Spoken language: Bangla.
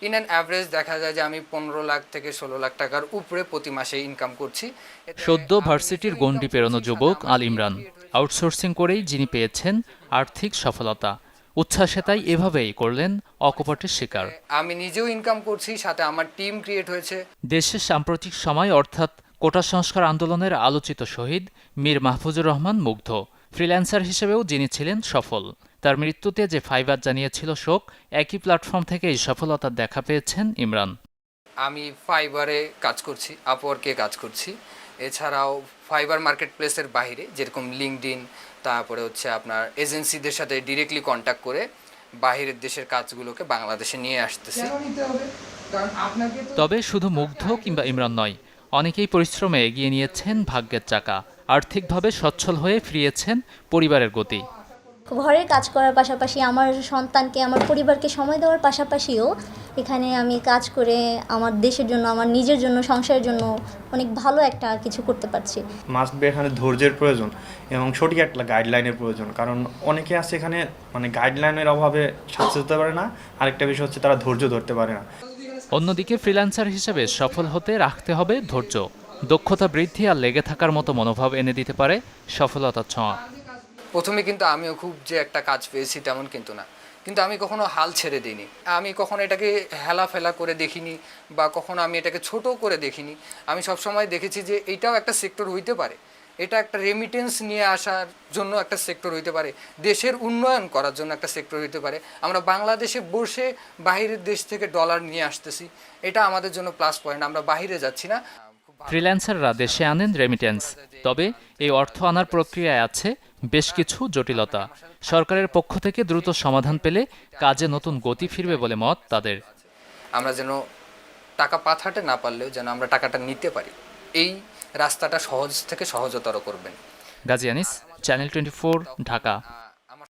ইন অ্যান অ্যাভারেজ দেখা যায় যে আমি 15 লাখ থেকে 16 লাখ টাকার উপরে প্রতি মাসে ইনকাম করছি। এতে সদ্য আমি ভার্সিটির নিজেও ইনকাম গণ্ডি করছি, পেরোনো সাথে যুবক আমার আল টিমও ইমরান ক্রিয়েট হয়েছে। আউটসোর্সিং করেই যিনি পেয়েছেন আর্থিক সফলতা। উচ্ছ্বাসে তাই এভাবেই করলেন অকপটের শিকার। আমি নিজেও ইনকাম করছি, সাথে আমার টিম ক্রিয়েট হয়েছে। দেশের সাম্প্রতিক সময় অর্থাৎ কোটা সংস্কার আন্দোলনের আলোচিত শহীদ মীর মাহফুজুর রহমান মুগ্ধ ফ্রিল্যান্সার হিসেবেও যিনি ছিলেন সফল। তার মৃত্যুতে যে ফাইবার জানিয়েছিল শোক, একই প্ল্যাটফর্ম থেকে এই সফলতার দেখা পেয়েছেন ইমরান। আমি ফাইবারে কাজ করছি, আপওয়ার্কে কাজ করছি। এছাড়াও ফাইবার মার্কেট প্লেসের বাইরে যেরকম লিঙ্কডইন, তারপরে হচ্ছে আপনার এজেন্সিদের সাথে ডিরেক্টলি কন্ট্যাক্ট করে বাহিরের দেশের কাজগুলোকে বাংলাদেশে নিয়ে আসতেছি। তবে শুধু মুগ্ধ কিংবা ইমরান নয়, অনেকেই পরিশ্রমে এগিয়ে নিয়েছেন ভাগ্যের চাকা। আর্থিকভাবে সচ্ছল হয়ে ফিরিয়েছেন পরিবারের গতি। ঘরের কাজ করার পাশাপাশি আমার সন্তানকে, আমার পরিবারকে সময় দেওয়ার পাশাপাশিও এখানে আমি কাজ করে আমার দেশের জন্য, আমার নিজের জন্য, সংসারের জন্য অনেক ভালো একটা কিছু করতে পারছি। মাস্ট বি এখানে ধৈর্যের প্রয়োজন এবং সঠিক একটা গাইডলাইনের প্রয়োজন, কারণ অনেকে আছে এখানে মানে গাইডলাইনের অভাবে সাকসেস হতে পারে না। আরেকটা বিষয় হচ্ছে তারা ধৈর্য ধরতে পারে না। অন্যদিকে ফ্রিল্যান্সার হিসেবে সফল হতে রাখতে হবে ধৈর্য, দক্ষতা বৃদ্ধি আর লেগে থাকার মতো মনোভাব এনে দিতে পারে সফলতার ছোঁয়া। প্রথমে কিন্তু আমিও খুব যে একটা কাজ পেয়েছি তেমন কিন্তু না, কিন্তু আমি কখনো হাল ছেড়ে দিইনি। আমি কখনো এটাকে হেলাফেলা করে দেখিনি, বা কখনো আমি এটাকে ছোট করে দেখিনি। আমি সবসময় দেখেছি যে এইটাও একটা সেক্টর হইতে পারে, এটা একটা রেমিটেন্স নিয়ে আসার জন্য একটা সেক্টর হইতে পারে, দেশের উন্নয়ন করার জন্য একটা সেক্টর হইতে পারে। আমরা বাংলাদেশে বসে বাইরের দেশ থেকে ডলার নিয়ে আসতেছি, এটা আমাদের জন্য প্লাস পয়েন্ট। আমরা বাইরে যাচ্ছি না। ফ্রিল্যান্সাররা দেশে আনেন রেমিটেন্স, তবে এই অর্থ আনার প্রক্রিয়ায় আছে বেশ কিছু জটিলতা। সরকারের পক্ষ থেকে দ্রুত সমাধান পেলে কাজে নতুন গতি ফিরবে বলে মত তাদের। আমরা যেন টাকা পাঠাতে না পারলেও যেন আমরা টাকাটা নিতে পারি, এই রাস্তাটা সহজ থেকে সহজতর করবেন। গাজী আনিস, চ্যানেল 24, ঢাকা।